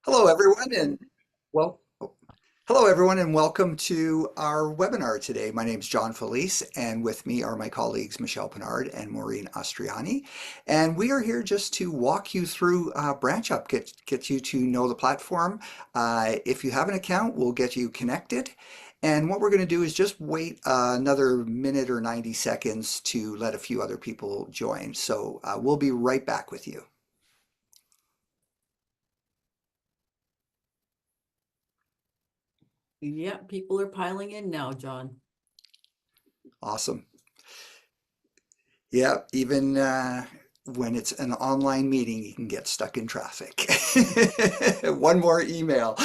Hello, everyone, and well, hello, everyone, and welcome to our webinar today. My name is John Felice, and with me are my colleagues Michelle Pinard and Maureen Astriani. And we are here just to walk you through BranchUp, get you to know the platform. If you have an account, we'll get you connected. And what we're going to do is just wait another minute or 90 seconds to let a few other people join. So we'll be right back with you. Yeah, people are piling in now, John. Awesome. Yeah, even when it's an online meeting, you can get stuck in traffic. One more email.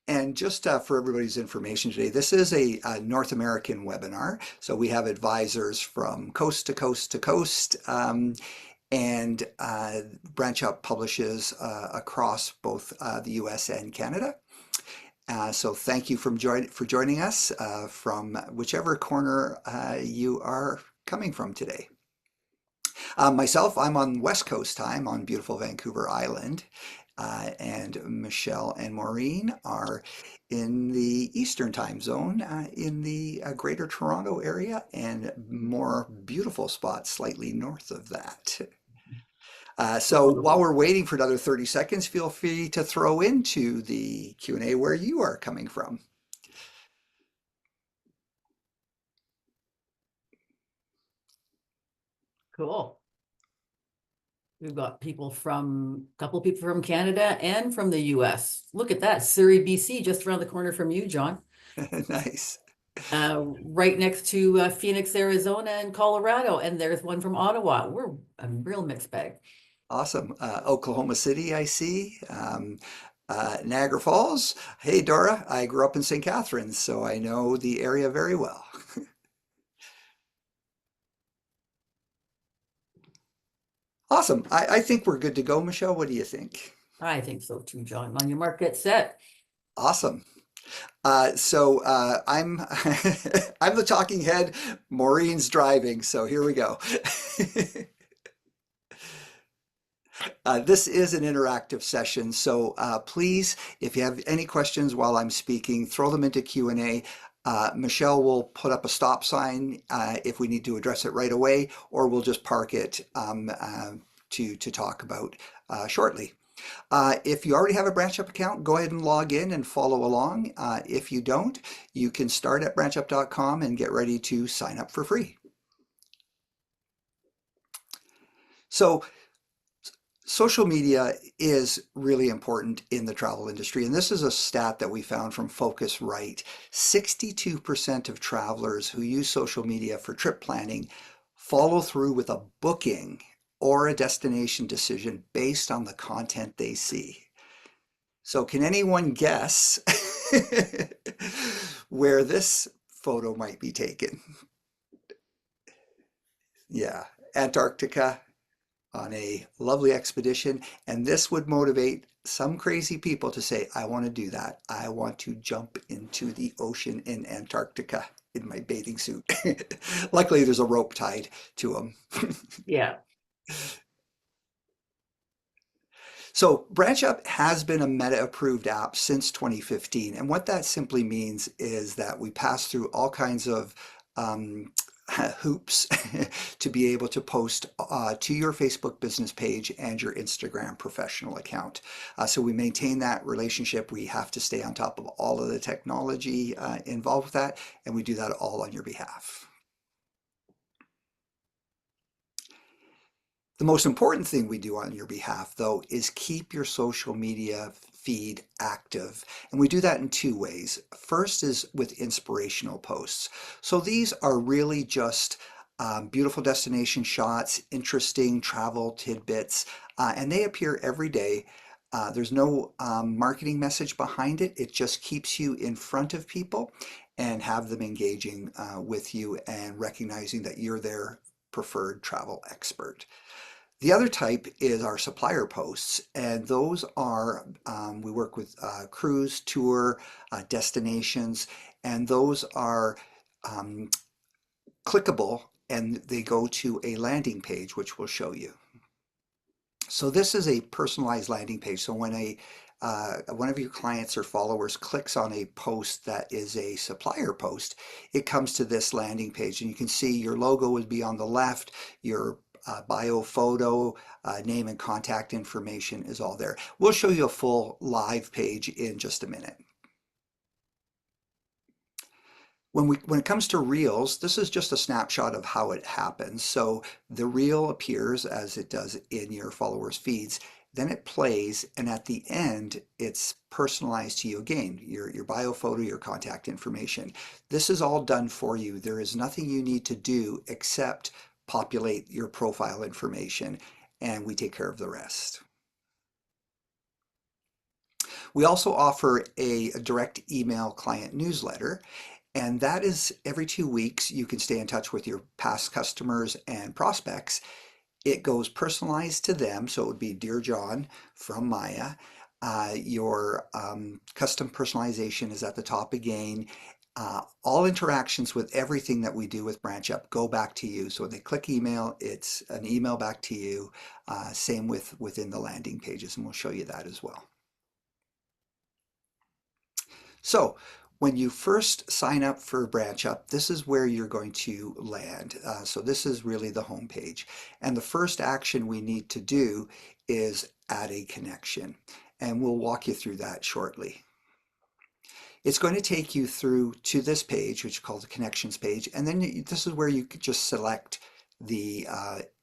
And just for everybody's information today, this is a North American webinar. So we have advisors from coast to coast to coast. And BranchUp publishes across both the US and Canada. So thank you for joining us from whichever corner you are coming from today. Myself, I'm on West Coast time on beautiful Vancouver Island, and Michelle and Maureen are in the Eastern time zone in the Greater Toronto area and more beautiful spots slightly north of that. So while Totally. we're waiting for another 30 seconds, feel free to throw into the Q&A where you are coming from. Cool. We've got a couple of people from Canada and from the US. Look at that, Surrey, BC, just around the corner from you, John. Nice. Right next to Phoenix, Arizona, and Colorado. And there's one from Ottawa. We're a real mixed bag. Awesome. Oklahoma City, I see. Niagara Falls. Hey, Dora, I grew up in St. Catharines, so I know the area very well. Awesome. I think we're good to go, Michelle. What do you think? I think so too, John. On your mark, get set. Awesome. I'm I'm the talking head. Maureen's driving, so here we go. This is an interactive session, so please, if you have any questions while I'm speaking, throw them into Q&A. Michelle will put up a stop sign if we need to address it right away, or we'll just park it to talk about shortly. If you already have a BranchUp account, go ahead and log in and follow along. If you don't, you can start at branchup.com and get ready to sign up for free. So social media is really important in the travel industry, and this is a stat that we found from Focusrite. 62% of travelers who use social media for trip planning follow through with a booking or a destination decision based on the content they see. So can anyone guess where this photo might be taken? Yeah, Antarctica, on a lovely expedition, and this would motivate some crazy people to say, I want to do that. I want to jump into the ocean in Antarctica in my bathing suit. Luckily, there's a rope tied to them. Yeah. So BranchUp has been a Meta-approved app since 2015, and what that simply means is that we pass through all kinds of um, hoops to be able to post to your Facebook business page and your Instagram professional account. So we maintain that relationship. We have to stay on top of all of the technology involved with that, and we do that all on your behalf. The most important thing we do on your behalf, though, is keep your social media feed active. And we do that in two ways. First is with inspirational posts. So these are really just beautiful destination shots, interesting travel tidbits, and they appear every day. There's no marketing message behind it. It just keeps you in front of people and have them engaging with you and recognizing that you're their preferred travel expert. The other type is our supplier posts, and those are, we work with cruise, tour, destinations, and those are um, clickable and they go to a landing page, which we'll show you. So this is a personalized landing page. So when one of your clients or followers clicks on a post that is a supplier post, it comes to this landing page, and you can see your logo would be on the left, your bio photo, name and contact information is all there. We'll show you a full live page in just a minute. When it comes to reels, this is just a snapshot of how it happens. So the reel appears as it does in your followers' feeds, then it plays, and at the end, it's personalized to you again, your bio photo, your contact information. This is all done for you. There is nothing you need to do except populate your profile information, and we take care of the rest. We also offer a direct email client newsletter, and that is every 2 weeks. You can stay in touch with your past customers and prospects. It goes personalized to them, so it would be Dear John from Maya. Your custom personalization is at the top again. All interactions with everything that we do with BranchUp go back to you. So when they click email, it's an email back to you. Same within the landing pages, and we'll show you that as well. So when you first sign up for BranchUp, this is where you're going to land. So this is really the home page. And the first action we need to do is add a connection. And we'll walk you through that shortly. It's going to take you through to this page, which is called the connections page. And then this is where you could just select the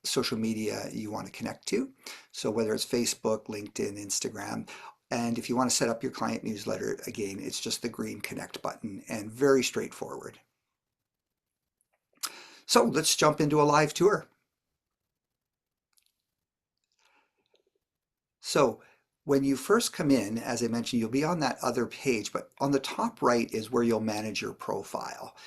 social media you want to connect to. So whether it's Facebook, LinkedIn, Instagram. And if you want to set up your client newsletter, again, it's just the green connect button, and very straightforward. So let's jump into a live tour. So when you first come in, as I mentioned, you'll be on that other page, but on the top right is where you'll manage your profile.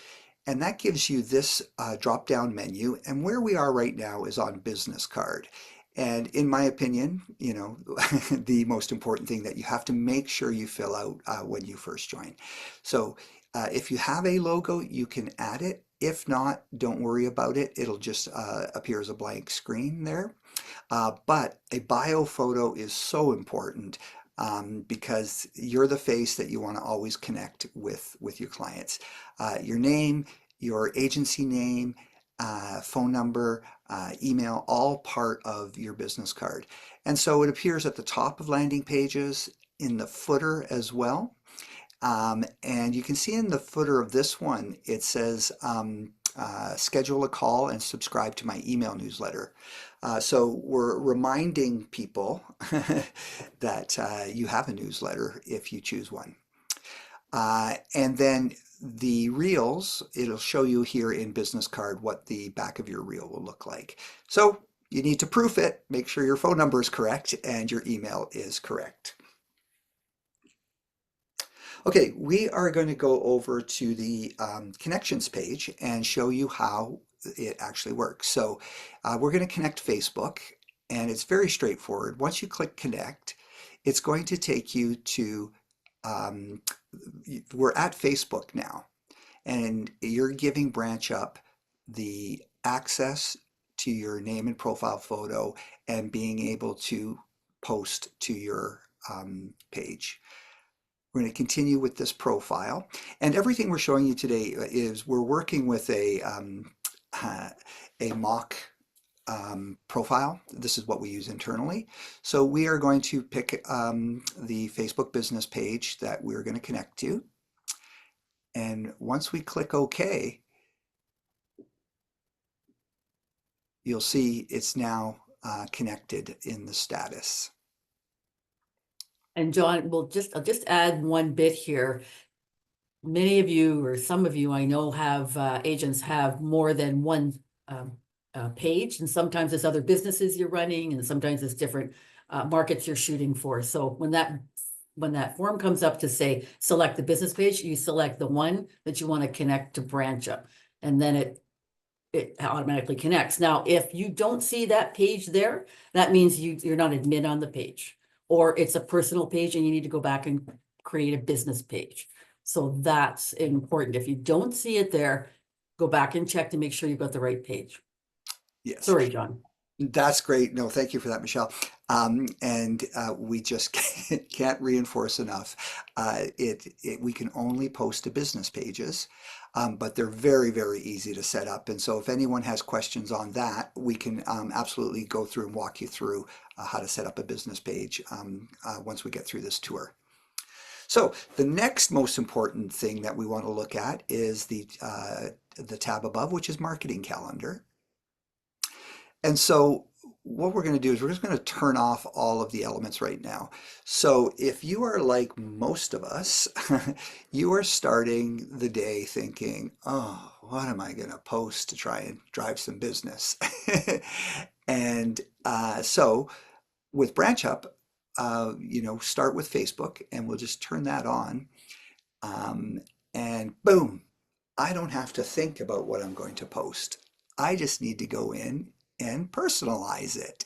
And that gives you this drop-down menu. And where we are right now is on business card. And in my opinion, you know, the most important thing that you have to make sure you fill out when you first join. So if you have a logo, you can add it. If not, don't worry about it. It'll just appear as a blank screen there. But a bio photo is so important because you're the face that you want to always connect with your clients. Your name, your agency name, phone number, email, all part of your business card. And so it appears at the top of landing pages, in the footer as well. And you can see in the footer of this one, it says schedule a call and subscribe to my email newsletter. So we're reminding people that you have a newsletter if you choose one. And then the reels, it'll show you here in business card what the back of your reel will look like. So you need to proof it, make sure your phone number is correct and your email is correct. Okay, we are going to go over to the connections page and show you how it actually works. So we're going to connect Facebook, and it's very straightforward. Once you click connect, it's going to take you to, we're at Facebook now, and you're giving BranchUp the access to your name and profile photo and being able to post to your page. We're going to continue with this profile, and everything we're showing you today is we're working with a mock profile. This is what we use internally. So we are going to pick the Facebook business page that we're going to connect to. And once we click OK, you'll see it's now connected in the status. And John, I'll just add one bit here. Many of you, or some of you I know, have agents have more than one page, and sometimes it's other businesses you're running, and sometimes it's different markets you're shooting for. So when that form comes up to say select the business page, you select the one that you want to connect to BranchUp, and then it automatically connects. Now, if you don't see that page there, that means you're not admin on the page, or it's a personal page and you need to go back and create a business page. So that's important. If you don't see it there, go back and check to make sure you've got the right page. Yes. Sorry, John. That's great. No, thank you for that, Michelle. And we just can't reinforce enough. We can only post to business pages, but they're very, very easy to set up. And so if anyone has questions on that, we can absolutely go through and walk you through how to set up a business page once we get through this tour. So the next most important thing that we want to look at is the tab above, which is Marketing Calendar. And so what we're going to do is we're just going to turn off all of the elements right now. So if you are like most of us, you are starting the day thinking, oh, what am I going to post to try and drive some business? And so with BranchUp, start with Facebook and we'll just turn that on. Um, and boom, I don't have to think about what I'm going to post. I just need to go in and personalize it.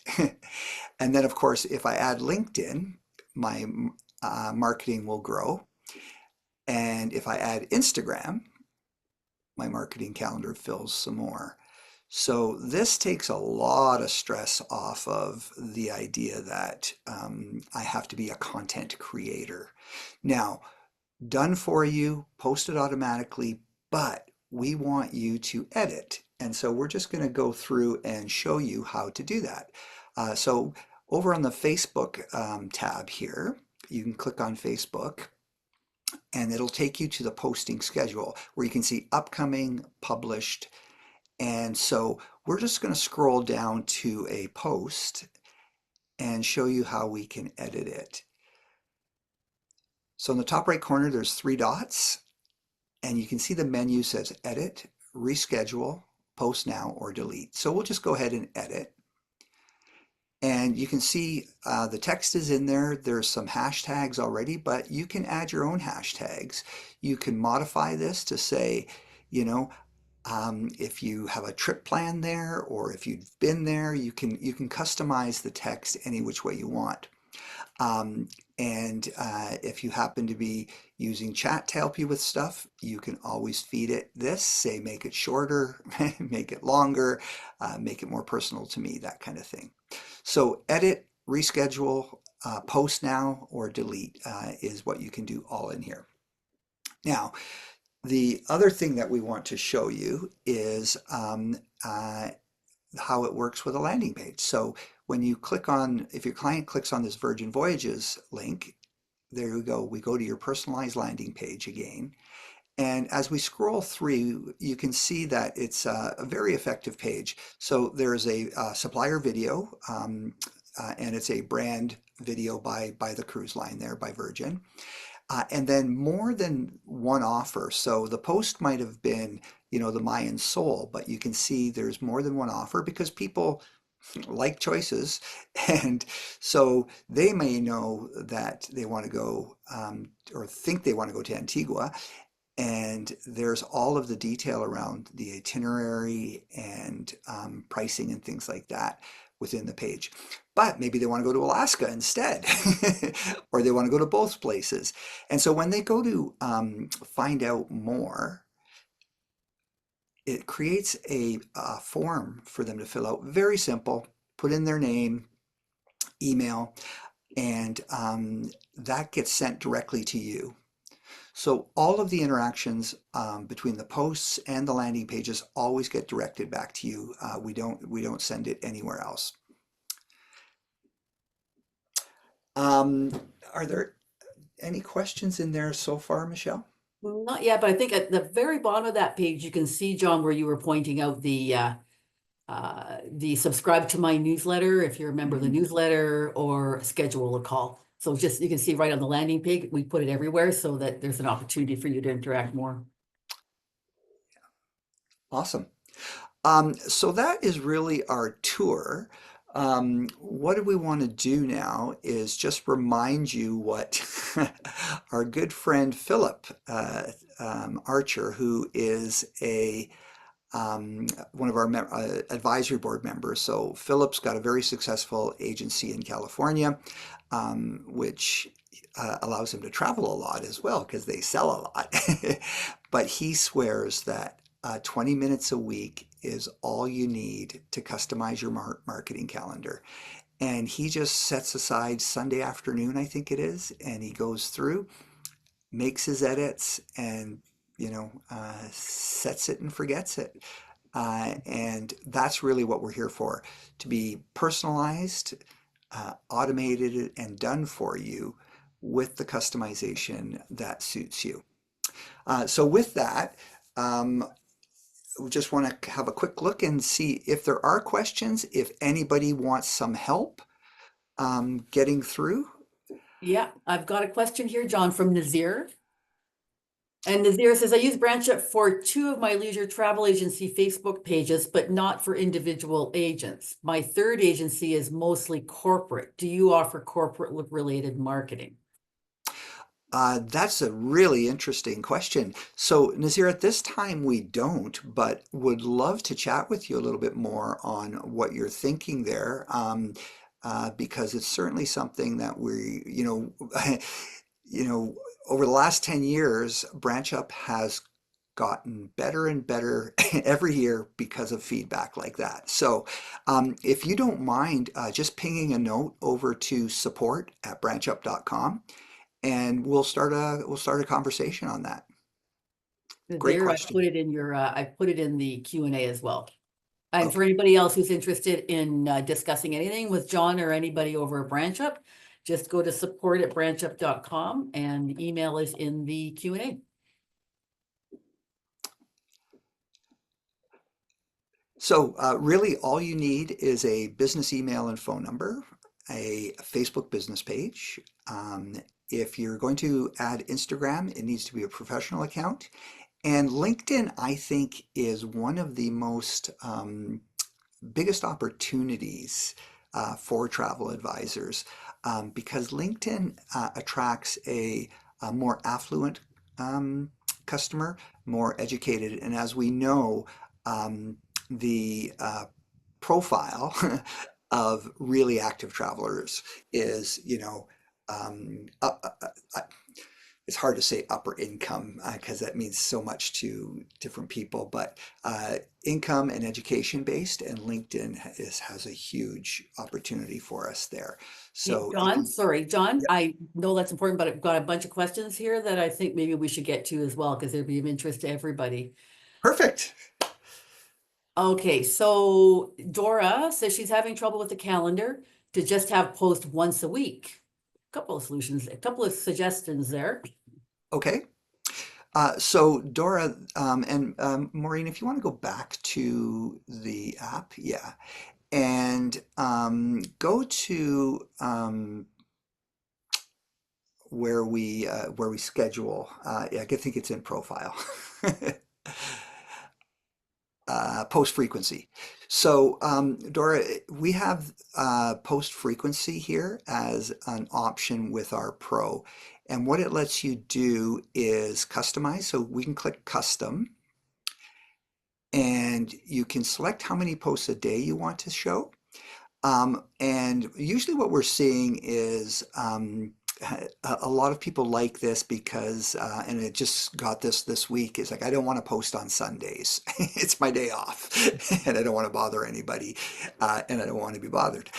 And then, of course, if I add LinkedIn, my marketing will grow. And if I add Instagram, my marketing calendar fills some more. So this takes a lot of stress off of the idea that I have to be a content creator. Now, done for you, posted automatically, but we want you to edit. And so we're just going to go through and show you how to do that. So over on the Facebook tab here, you can click on Facebook and it'll take you to the posting schedule where you can see upcoming, published. And so we're just going to scroll down to a post and show you how we can edit it. So in the top right corner, there's three dots. And you can see the menu says edit, reschedule, post now, or delete. So we'll just go ahead and edit. And you can see the text is in there. There's some hashtags already, but you can add your own hashtags. You can modify this to say, if you have a trip plan there or if you've been there, you can customize the text any which way you want. And if you happen to be using chat to help you with stuff, you can always feed it this, say make it shorter, make it longer, make it more personal to me, that kind of thing. So edit, reschedule, post now, or delete is what you can do all in here. Now, the other thing that we want to show you is how it works with a landing page. So when you click on, if your client clicks on this Virgin Voyages link, there we go to your personalized landing page again. And as we scroll through, you can see that it's a very effective page. So there's a supplier video, and it's a brand video by the cruise line there, by Virgin. And then more than one offer. So the post might have been, the Mayan Soul, but you can see there's more than one offer because people like choices. And so they may know that they want to go or think they want to go to Antigua. And there's all of the detail around the itinerary and pricing and things like that within the page. But maybe they want to go to Alaska instead, or they want to go to both places. And so when they go to find out more, it creates a form for them to fill out. Very simple. Put in their name, email, and that gets sent directly to you. So all of the interactions between the posts and the landing pages always get directed back to you. We don't send it anywhere else. Are there any questions in there so far, Michelle? Not yet, but I think at the very bottom of that page, you can see, John, where you were pointing out the subscribe to my newsletter if you're a member of the newsletter, or schedule a call. So just, you can see right on the landing page, we put it everywhere so that there's an opportunity for you to interact more. Awesome. So that is really our tour. What do we want to do now is just remind you what our good friend Philip Archer, who is one of our advisory board members. So Philip's got a very successful agency in California, which allows him to travel a lot as well because they sell a lot. But he swears that 20 minutes a week is all you need to customize your marketing calendar. And he just sets aside Sunday afternoon, I think it is, and he goes through, makes his edits, and sets it and forgets it. And that's really what we're here for, to be personalized, automated, and done for you with the customization that suits you. So with that, um, we just want to have a quick look and see if there are questions, if anybody wants some help getting through. Yeah, I've got a question here, John, from Nazir. And Nazir says, I use BranchUp for two of my leisure travel agency Facebook pages, but not for individual agents. My third agency is mostly corporate. Do you offer corporate related marketing? That's a really interesting question. So, Nazir, at this time we don't, but would love to chat with you a little bit more on what you're thinking there, because it's certainly something that over the last 10 years, BranchUp has gotten better and better every year because of feedback like that. So, if you don't mind, just pinging a note over to support@branchup.com and we'll start a conversation on that. Great Nazir, I put question. it in your, I put it in the Q&A as well. And for Okay. anybody else who's interested in discussing anything with John or anybody over at BranchUp, just go to support@branchup.com and email is in the Q&A. So really all you need is a business email and phone number, a Facebook business page. If you're going to add Instagram, it needs to be a professional account. And LinkedIn, I think, is one of the most biggest opportunities for travel advisors because LinkedIn attracts a more affluent customer, more educated, and as we know, the profile of really active travelers is, it's hard to say upper income because that means so much to different people, but income and education based, and LinkedIn has a huge opportunity for us there. Hey, So if John, you, sorry, John, yeah, I know that's important, but I've got a bunch of questions here that I think maybe we should get to as well, because they'd be of interest to everybody. perfect. Okay, so Dora says she's having trouble with the calendar to just have post once a week. Couple of solutions, a couple of suggestions there. Okay. So Dora and Maureen, if you want to go back to the app, yeah, and go to where we schedule. Yeah, I think it's in profile. Post frequency. So, Dora, we have post frequency here as an option with our Pro. And what it lets you do is customize. So we can click custom and you can select how many posts a day you want to show. And usually what we're seeing is a lot of people like this because, and it just got this week, is like, I don't want to post on Sundays. It's my day off and I don't want to bother anybody and I don't want to be bothered.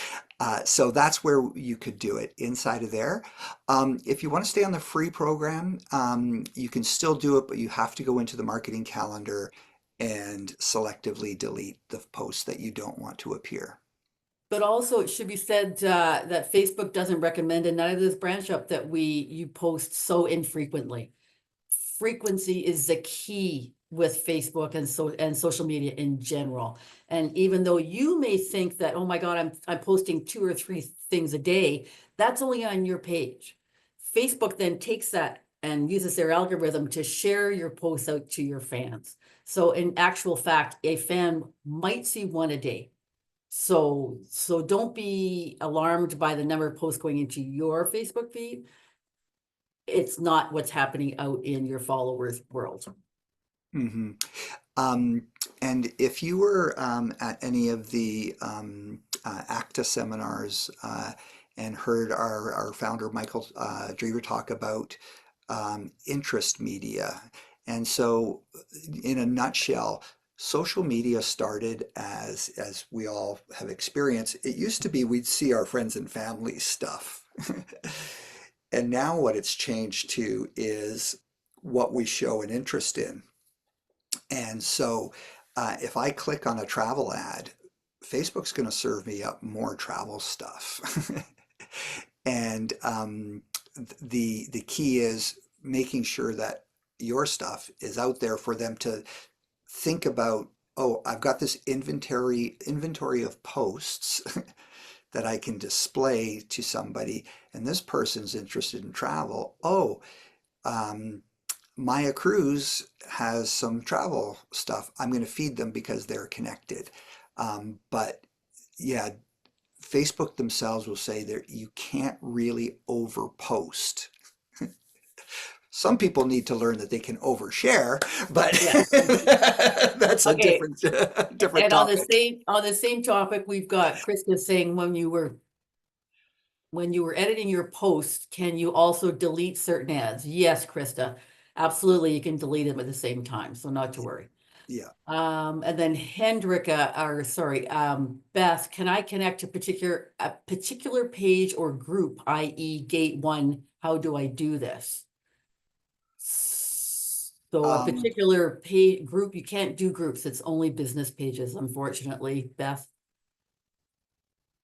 So that's where you could do it inside of there. If you want to stay on the free program, you can still do it, but you have to go into the marketing calendar and selectively delete the posts that you don't want to appear. But also it should be said that Facebook doesn't recommend, and neither does BranchUp, that you post so infrequently. Frequency is the key with Facebook and social media in general. And even though you may think that, oh my God, I'm posting 2 or 3 things a day, that's only on your page. Facebook then takes that and uses their algorithm to share your posts out to your fans. So in actual fact, a fan might see one a day. So don't be alarmed by the number of posts going into your Facebook feed. It's not what's happening out in your followers' world. hmm Um, and if you were at any of the ACTA seminars and heard our founder Michael Drever talk about interest media, And so, in a nutshell, social media started as we all have experienced. It used to be we'd see our friends and family stuff. And now what it's changed to is what we show an interest in. And so if I click on a travel ad, Facebook's going to serve me up more travel stuff. And the key is making sure that your stuff is out there for them to think about, oh, I've got this inventory of posts that I can display to somebody, and this person's interested in travel. Oh, um, Maya Cruise has some travel stuff. I'm going to feed them because they're connected. But yeah, Facebook themselves will say that you can't really overpost. Some people need to learn that they can overshare, but Yeah. that's a Okay. different And topic. on the same topic, we've got Krista saying when you were editing your post, can you also delete certain ads? Yes, Krista. Absolutely, you can delete them at the same time, so not to worry. Yeah. And then Hendrika, or sorry, Beth, can I connect to a particular page or group, i.e. gate one? How do I do this? So a Um, particular page group, you can't do groups. It's only business pages, unfortunately, Beth.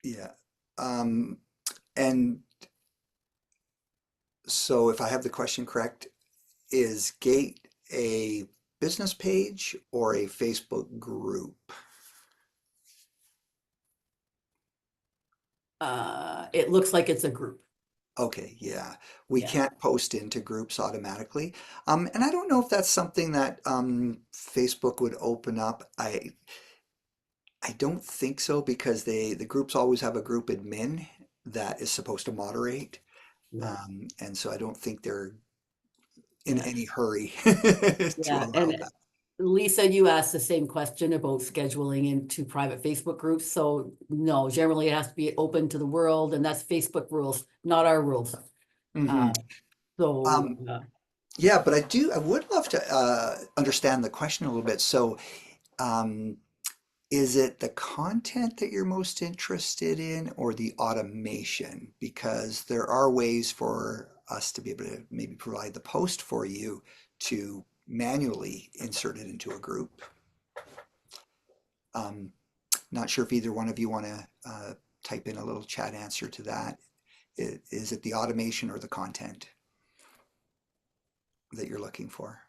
yeah. Um, and so if I have the question correct, is Gate a business page or a Facebook group? It looks like it's a group. Okay, yeah. We Yeah, can't post into groups automatically. And I don't know if that's something that Facebook would open up. I don't think so because the groups always have a group admin that is supposed to moderate. yeah, And so I don't think they're in yeah, any hurry to yeah. allow And that. Lisa, you asked the same question about scheduling into private Facebook groups. So no, generally it has to be open to the world, and that's Facebook rules, not our rules. Hmm. Uh, so Yeah, but I would love to understand the question a little bit. So, um, is it the content that you're most interested in or the automation? Because there are ways for us to be able to maybe provide the post for you to manually insert it into a group. Um, Not sure if either one of you want to type in a little chat answer to that. Is it the automation or the content that you're looking for?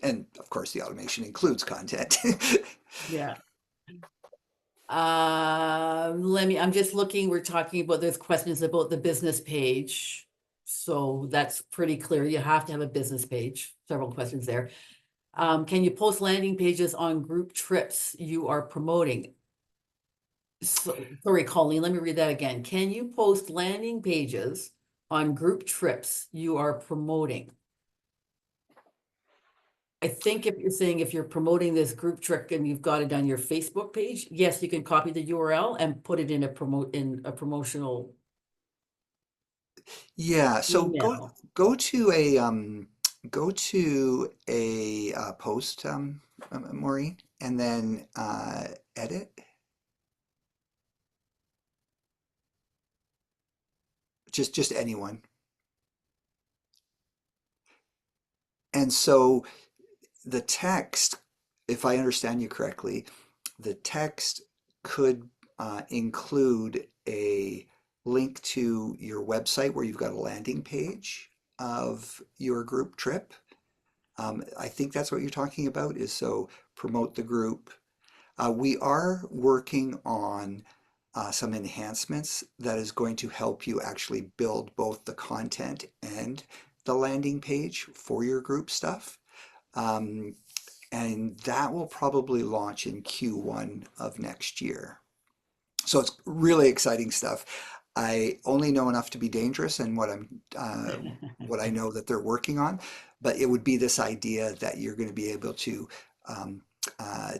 And of course, the automation includes content. yeah. I'm just looking, we're talking about, there's questions about the business page. So that's pretty clear. You have to have a business page, several questions there. Can you post landing pages on group trips you are promoting? So, sorry, Colleen, let me read that again. Can you post landing pages on group trips you are promoting? I think if you're saying if you're promoting this group trip and you've got it on your Facebook page, yes, you can copy the URL and put it in a promotional Yeah, so email. go to a post, Maureen, and then edit. Just anyone. And so the text, if I understand you correctly, the text could include a link to your website where you've got a landing page of your group trip. I think that's what you're talking about is so promote the group. We are working on some enhancements that is going to help you actually build both the content and the landing page for your group stuff. Um, and that will probably launch in Q1 of next year. So it's really exciting stuff. I only know enough to be dangerous and what I know that they're working on, but it would be this idea that you're going to be able to um,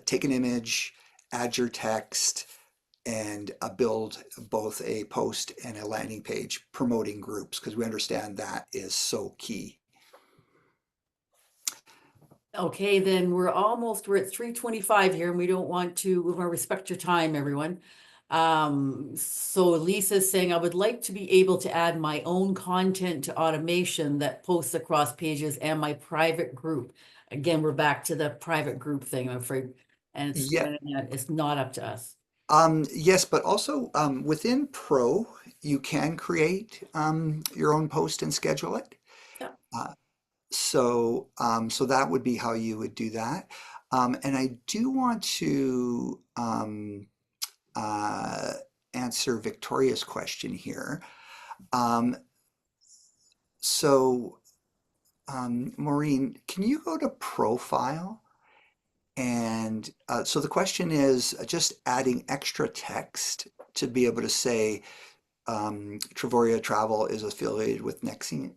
take an image, add your text, and build both a post and a landing page promoting groups because we understand that is so key. Okay, then we're at 3:25 here and we want to respect your time, everyone. So Lisa's saying, I would like to be able to add my own content to automation that posts across pages and my private group. Again, we're back to the private group thing, I'm afraid. Yeah, And it's not up to us. yes, but also within Pro, you can create your own post and schedule it. Yeah, Uh, so that would be how you would do that. And I do want to uh, answer Victoria's question here. Um, so, Maureen, can you go to profile? And so the question is just adding extra text to be able to say Travoria Travel is affiliated with Nexion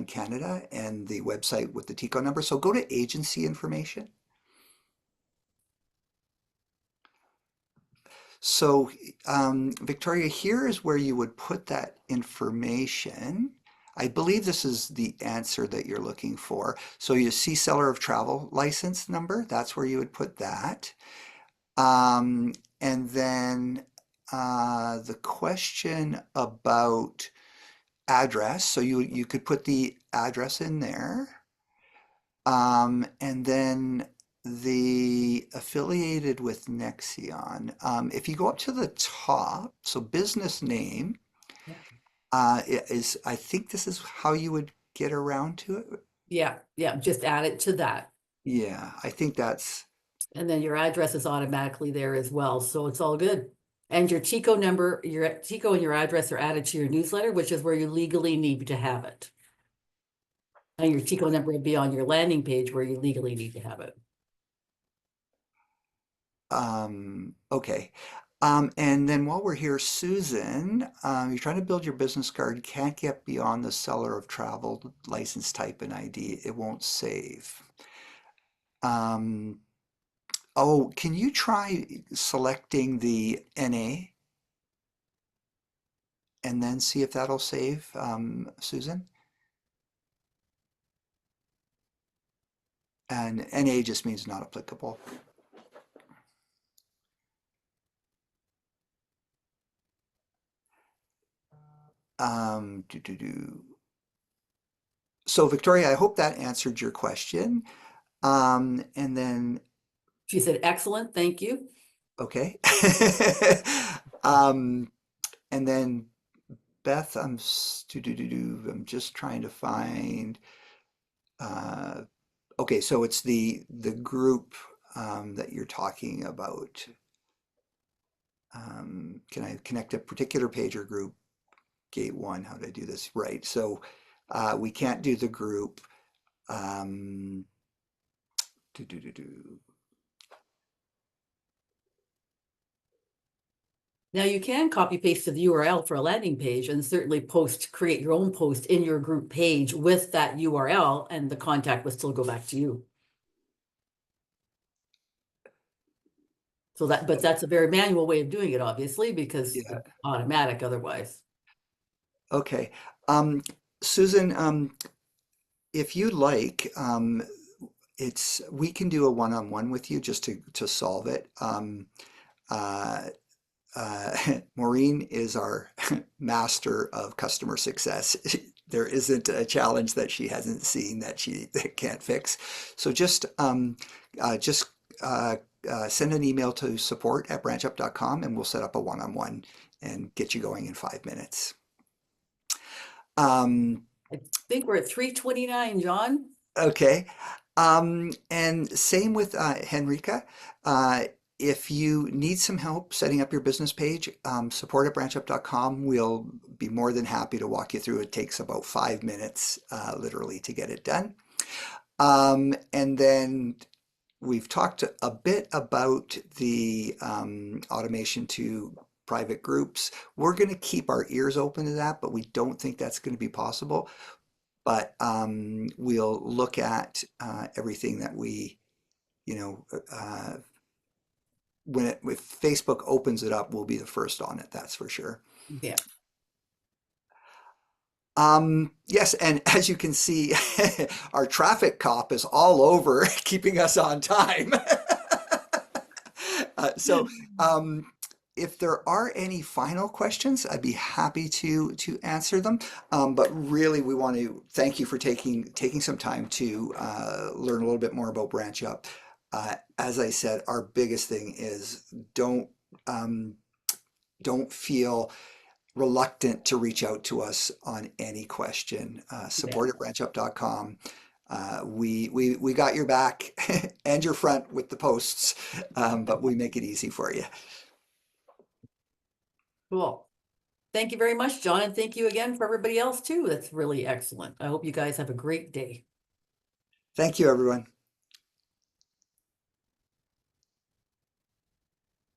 Canada and the website with the TICO number. So go to agency information. So, Victoria, here is where you would put that information. I believe this is the answer that you're looking for. So you see seller of travel license number, that's where you would put that. Um, and then the question about address, so you could put the address in there. And then the affiliated with Nexion. If you go up to the top, so business name yeah, is, I think this is how you would get around to it. yeah, yeah, just add it to that. Yeah, I think that's, And then your address is automatically there as well, so it's all good. And your Tico number, your Tico and your address are added to your newsletter, which is where you legally need to have it. And your Tico number will be on your landing page where you legally need to have it. okay. And then while we're here, Susan, you're trying to build your business card, can't get beyond the seller of travel license type and ID. It won't save. Um, oh, can you try selecting the NA and then see if that'll save, Susan? And NA just means not applicable. Do, do, do. So Victoria, I hope that answered your question. And then, She said, excellent, thank you. okay. um, and then Beth, I'm just trying to find, uh, okay, so it's the group that you're talking about. Can I connect a particular page or group? Gate one, how do I do this? Right, so we can't do the group. Um, do, do, do, do. Now you can copy paste the URL for a landing page and certainly create your own post in your group page with that URL and the contact will still go back to you. So but that's a very manual way of doing it, obviously, because Yeah, it's automatic otherwise. okay. Um, Susan, if you like, we can do a one-on-one with you just to solve it. Uh, Maureen is our master of customer success. There isn't a challenge that she hasn't seen that she that can't fix. So just uh, send an email to support@branchup.com and we'll set up a one-on-one and get you going in 5 minutes. Um, I think we're at 3:29, John. okay. And same with Henrika. Uh, if you need some help setting up your business page, support@branchup.com. We'll be more than happy to walk you through. It takes about 5 minutes, literally, to get it done. And then we've talked a bit about the automation to private groups. We're going to keep our ears open to that, but we don't think that's going to be possible. But we'll look at everything that we, you know, if Facebook opens it up, we'll be the first on it, that's for sure. Yeah. Yes, and as you can see, our traffic cop is all over keeping us on time. So, um, if there are any final questions, I'd be happy to answer them. But really, we want to thank you for taking some time to learn a little bit more about BranchUp. As I said, our biggest thing is um, don't feel reluctant to reach out to us on any question. Yeah. Support at branchup.com. We got your back and your front with the posts, but we make it easy for you. Cool. Thank you very much, John, and thank you again for everybody else too. That's really excellent. I hope you guys have a great day. Thank you, everyone.